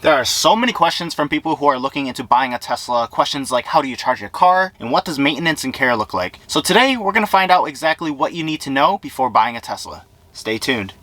There are so many questions from people who are looking into buying a Tesla. Questions like, how do you charge your car? And what does maintenance and care look like? So today, we're going to find out exactly what you need to know before buying a Tesla. Stay tuned.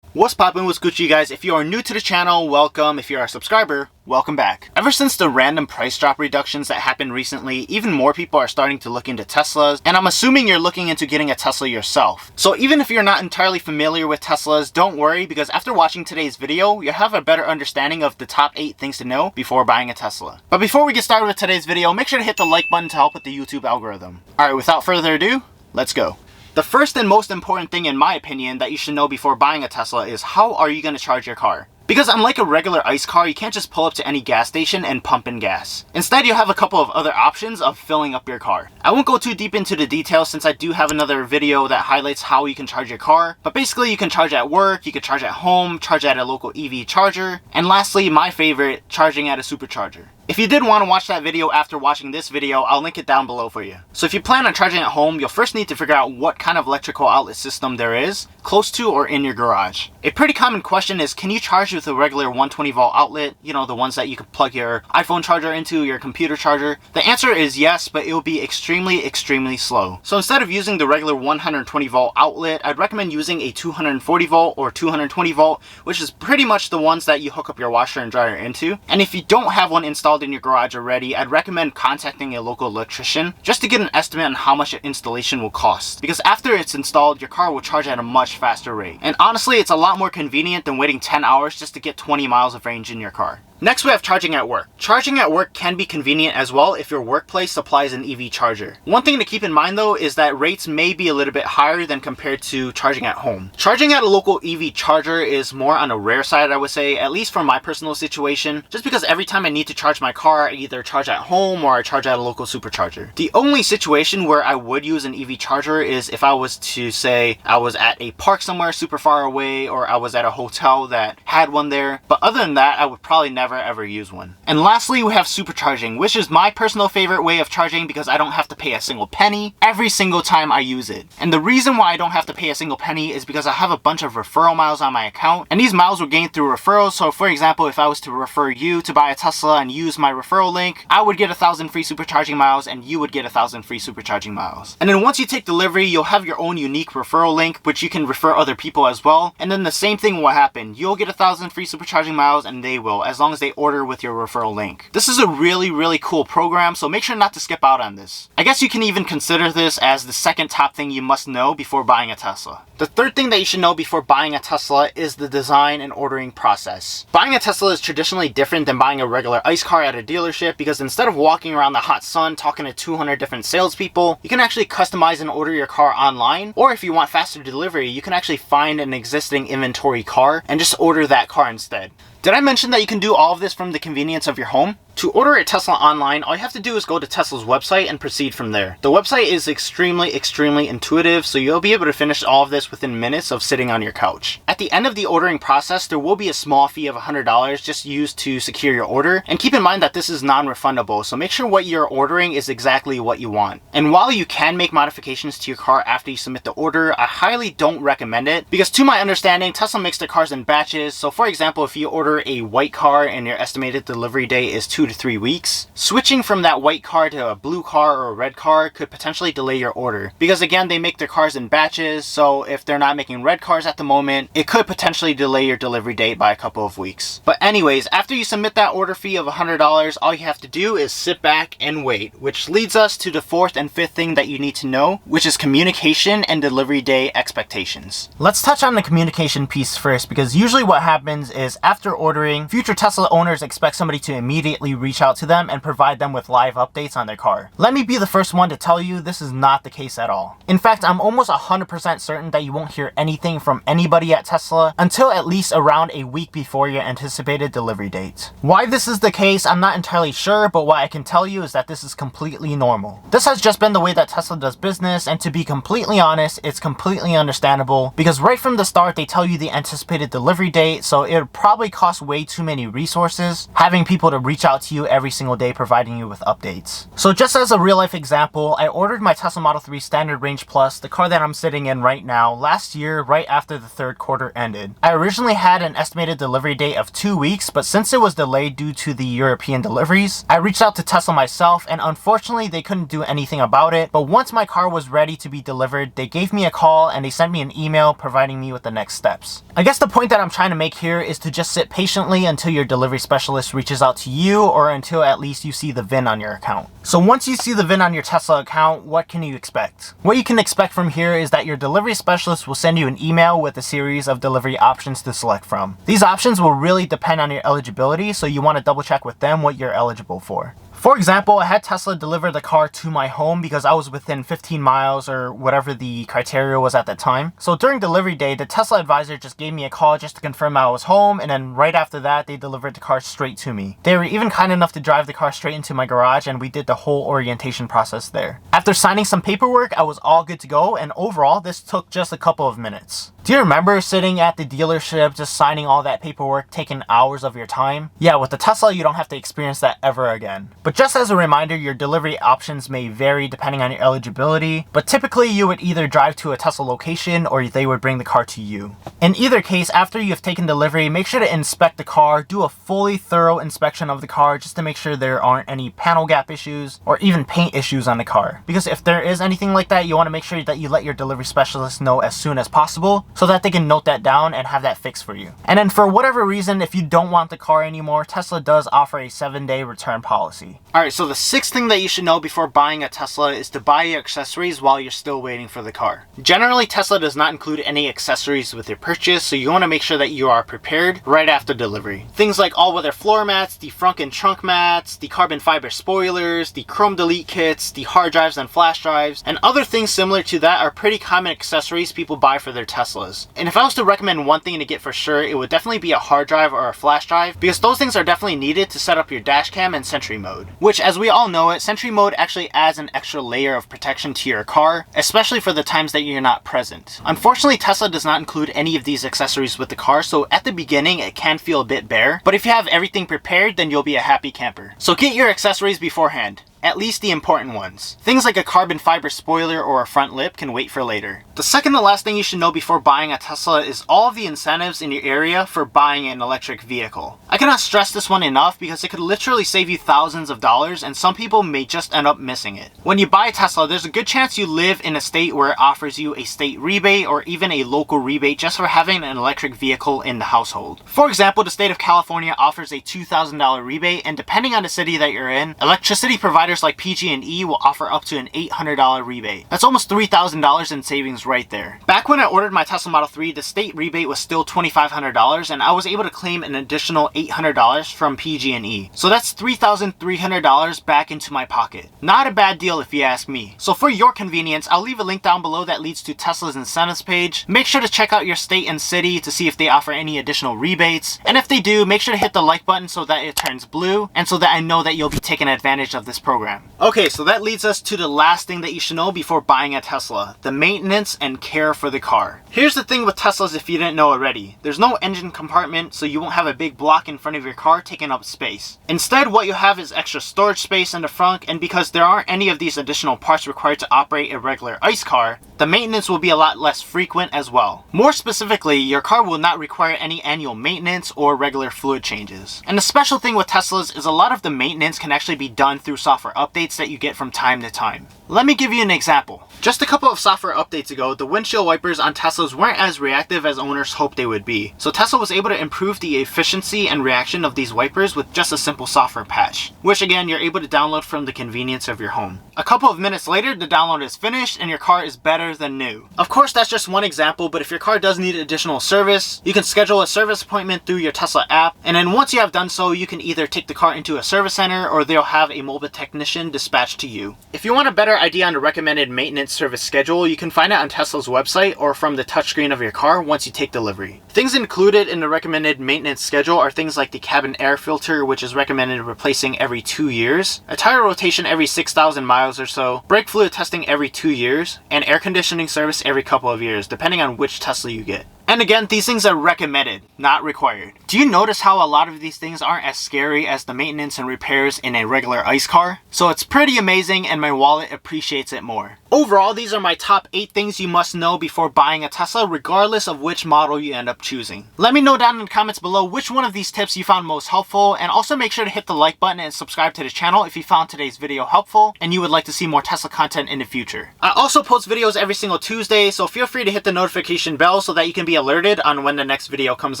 What's poppin', what's Gucci, guys? If you are new to the channel, welcome. If you're a subscriber, welcome back. Ever since the random price drop reductions that happened recently, even more people are starting to look into Teslas, and I'm assuming you're looking into getting a Tesla yourself. So even if you're not entirely familiar with Teslas, don't worry, because after watching today's video, you'll have a better understanding of the top 8 things to know before buying a Tesla. But before we get started with today's video, make sure to hit the like button to help with the YouTube algorithm. Alright, without further ado, let's go. The first and most important thing, in my opinion, that you should know before buying a Tesla is how are you going to charge your car? Because unlike a regular ICE car, you can't just pull up to any gas station and pump in gas. Instead, you'll have a couple of other options of filling up your car. I won't go too deep into the details since I do have another video that highlights how you can charge your car. But basically, you can charge at work, you can charge at home, charge at a local EV charger, and lastly, my favorite, charging at a supercharger. If you did want to watch that video after watching this video, I'll link it down below for you. So if you plan on charging at home, you'll first need to figure out what kind of electrical outlet system there is, close to or in your garage. A pretty common question is, can you charge with a regular 120 volt outlet? You know, the ones that you can plug your iPhone charger into, your computer charger. The answer is yes, but it will be extremely slow. So instead of using the regular 120 volt outlet, I'd recommend using a 240 volt or 220 volt, which is pretty much the ones that you hook up your washer and dryer into. And if you don't have one installed in your garage already, I'd recommend contacting a local electrician just to get an estimate on how much an installation will cost. Because after it's installed, your car will charge at a much faster rate. And honestly, it's a lot more convenient than waiting 10 hours just to get 20 miles of range in your car. Next, we have charging at work. Charging at work can be convenient as well if your workplace supplies an EV charger. One thing to keep in mind though is that rates may be a little bit higher than compared to charging at home. Charging at a local EV charger is more on a rare side, I would say, at least for my personal situation, just because every time I need to charge my car, I either charge at home or I charge at a local supercharger. The only situation where I would use an EV charger is if I was to say I was at a park somewhere super far away, or I was at a hotel that had one there, but other than that, I would probably never ever use one. And lastly, we have supercharging, which is my personal favorite way of charging because I don't have to pay a single penny every single time I use it. And the reason why I don't have to pay a single penny is because I have a bunch of referral miles on my account, and these miles were gained through referrals. So for example, if I was to refer you to buy a Tesla and use my referral link, I would get 1,000 free supercharging miles and you would get 1,000 free supercharging miles. And then once you take delivery, you'll have your own unique referral link, which you can refer other people as well. And then the same thing will happen. You'll get 1,000 free supercharging miles and they will, as long as they order with your referral link. This is a really cool program, so make sure not to skip out on this. I guess you can even consider this as the second top thing you must know before buying a Tesla. The third thing that you should know before buying a Tesla is the design and ordering process. Buying a Tesla is traditionally different than buying a regular ICE car at a dealership because instead of walking around the hot sun talking to 200 different salespeople, you can actually customize and order your car online, or if you want faster delivery, you can actually find an existing inventory car and just order that car instead. Did I mention that you can do all of this from the convenience of your home? To order a Tesla online, all you have to do is go to Tesla's website and proceed from there. The website is extremely intuitive, so you'll be able to finish all of this within minutes of sitting on your couch. At the end of the ordering process, there will be a small fee of $100 just used to secure your order. And keep in mind that this is non-refundable, so make sure what you're ordering is exactly what you want. And while you can make modifications to your car after you submit the order, I highly don't recommend it because to my understanding, Tesla makes their cars in batches. So for example, if you order a white car and your estimated delivery date is 2 to 3 weeks, switching from that white car to a blue car or a red car could potentially delay your order. Because again, they make their cars in batches, so if they're not making red cars at the moment, it could potentially delay your delivery date by a couple of weeks. But anyways, after you submit that order fee of $100, all you have to do is sit back and wait, which leads us to the fourth and fifth thing that you need to know, which is communication and delivery day expectations. Let's touch on the communication piece first, because usually what happens is after ordering, future Tesla owners expect somebody to immediately reach out to them and provide them with live updates on their car. Let me be the first one to tell you this is not the case at all. In fact, I'm almost 100% certain that you won't hear anything from anybody at Tesla until at least around a week before your anticipated delivery date. Why this is the case, I'm not entirely sure, but what I can tell you is that this is completely normal. This has just been the way that Tesla does business, and to be completely honest, it's completely understandable because right from the start they tell you the anticipated delivery date, so it would probably cost costs way too many resources, having people to reach out to you every single day providing you with updates. So just as a real life example, I ordered my Tesla Model 3 Standard Range Plus, the car that I'm sitting in right now, last year right after the third quarter ended. I originally had an estimated delivery date of 2 weeks, but since it was delayed due to the European deliveries, I reached out to Tesla myself, and unfortunately they couldn't do anything about it. But once my car was ready to be delivered, they gave me a call and they sent me an email providing me with the next steps. I guess the point that I'm trying to make here is to just sit patiently until your delivery specialist reaches out to you, or until at least you see the VIN on your account. So once you see the VIN on your Tesla account, what can you expect? What you can expect from here is that your delivery specialist will send you an email with a series of delivery options to select from. These options will really depend on your eligibility, so you want to double check with them what you're eligible for. For example, I had Tesla deliver the car to my home because I was within 15 miles or whatever the criteria was at that time. So during delivery day, the Tesla advisor just gave me a call just to confirm I was home, and then right after that, they delivered the car straight to me. They were even kind enough to drive the car straight into my garage, and we did the whole orientation process there. After signing some paperwork, I was all good to go, and overall, this took just a couple of minutes. Do you remember sitting at the dealership just signing all that paperwork, taking hours of your time? Yeah, with the Tesla, you don't have to experience that ever again. But just as a reminder, your delivery options may vary depending on your eligibility, but typically you would either drive to a Tesla location or they would bring the car to you. In either case, after you've taken delivery, make sure to inspect the car, do a fully thorough inspection of the car just to make sure there aren't any panel gap issues or even paint issues on the car. Because if there is anything like that, you want to make sure that you let your delivery specialist know as soon as possible, so that they can note that down and have that fixed for you. And then for whatever reason, if you don't want the car anymore, Tesla does offer a 7-day return policy. Alright, so the sixth thing that you should know before buying a Tesla is to buy your accessories while you're still waiting for the car. Generally, Tesla does not include any accessories with your purchase, so you want to make sure that you are prepared right after delivery. Things like all-weather floor mats, the front and trunk mats, the carbon fiber spoilers, the chrome delete kits, the hard drives and flash drives, and other things similar to that are pretty common accessories people buy for their Teslas. And if I was to recommend one thing to get for sure, it would definitely be a hard drive or a flash drive, because those things are definitely needed to set up your dash cam and Sentry mode. Which, as we all know it, Sentry mode actually adds an extra layer of protection to your car, especially for the times that you're not present. Unfortunately, Tesla does not include any of these accessories with the car, so at the beginning it can feel a bit bare, but if you have everything prepared, then you'll be a happy camper. So get your accessories beforehand. At least the important ones. Things like a carbon fiber spoiler or a front lip can wait for later. The second to last thing you should know before buying a Tesla is all of the incentives in your area for buying an electric vehicle. I cannot stress this one enough because it could literally save you thousands of dollars, and some people may just end up missing it. When you buy a Tesla, there's a good chance you live in a state where it offers you a state rebate or even a local rebate just for having an electric vehicle in the household. For example, the state of California offers a $2,000 rebate, and depending on the city that you're in, electricity providers like PG&E will offer up to an $800 rebate. That's almost $3,000 in savings right there. Back when I ordered my Tesla Model 3, the state rebate was still $2,500, and I was able to claim an additional $800 from PG&E. So that's $3,300 back into my pocket. Not a bad deal if you ask me. So for your convenience, I'll leave a link down below that leads to Tesla's incentives page. Make sure to check out your state and city to see if they offer any additional rebates. And if they do, make sure to hit the like button so that it turns blue, and so that I know that you'll be taking advantage of this program. Okay, so that leads us to the last thing that you should know before buying a Tesla: the maintenance and care for the car. Here's the thing with Teslas if you didn't know already. There's no engine compartment, so you won't have a big block in front of your car taking up space. Instead, what you have is extra storage space in the front, and because there aren't any of these additional parts required to operate a regular ICE car, the maintenance will be a lot less frequent as well. More specifically, your car will not require any annual maintenance or regular fluid changes. And the special thing with Teslas is a lot of the maintenance can actually be done through software updates that you get from time to time. Let me give you an example. Just a couple of software updates ago, the windshield wipers on Teslas weren't as reactive as owners hoped they would be. So Tesla was able to improve the efficiency and reaction of these wipers with just a simple software patch, which again, you're able to download from the convenience of your home. A couple of minutes later, the download is finished and your car is better than new. Of course, that's just one example, but if your car does need additional service, you can schedule a service appointment through your Tesla app, and then once you have done so, you can either take the car into a service center or they'll have a mobile technician dispatched to you. If you want a better idea on the recommended maintenance service schedule, you can find it on Tesla's website or from the touchscreen of your car once you take delivery. Things included in the recommended maintenance schedule are things like the cabin air filter, which is recommended replacing every 2 years, a tire rotation every 6,000 miles or so, brake fluid testing every 2 years, and air conditioning service every couple of years, depending on which Tesla you get. And again, these things are recommended, not required. Do you notice how a lot of these things aren't as scary as the maintenance and repairs in a regular ICE car? So it's pretty amazing and my wallet appreciates it more. Overall, these are my top 8 things you must know before buying a Tesla, regardless of which model you end up choosing. Let me know down in the comments below which one of these tips you found most helpful, and also make sure to hit the like button and subscribe to the channel if you found today's video helpful and you would like to see more Tesla content in the future. I also post videos every single Tuesday, so feel free to hit the notification bell so that you can be alerted on when the next video comes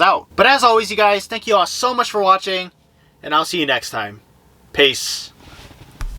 out. But as always, you guys, thank you all so much for watching, and I'll see you next time. Peace.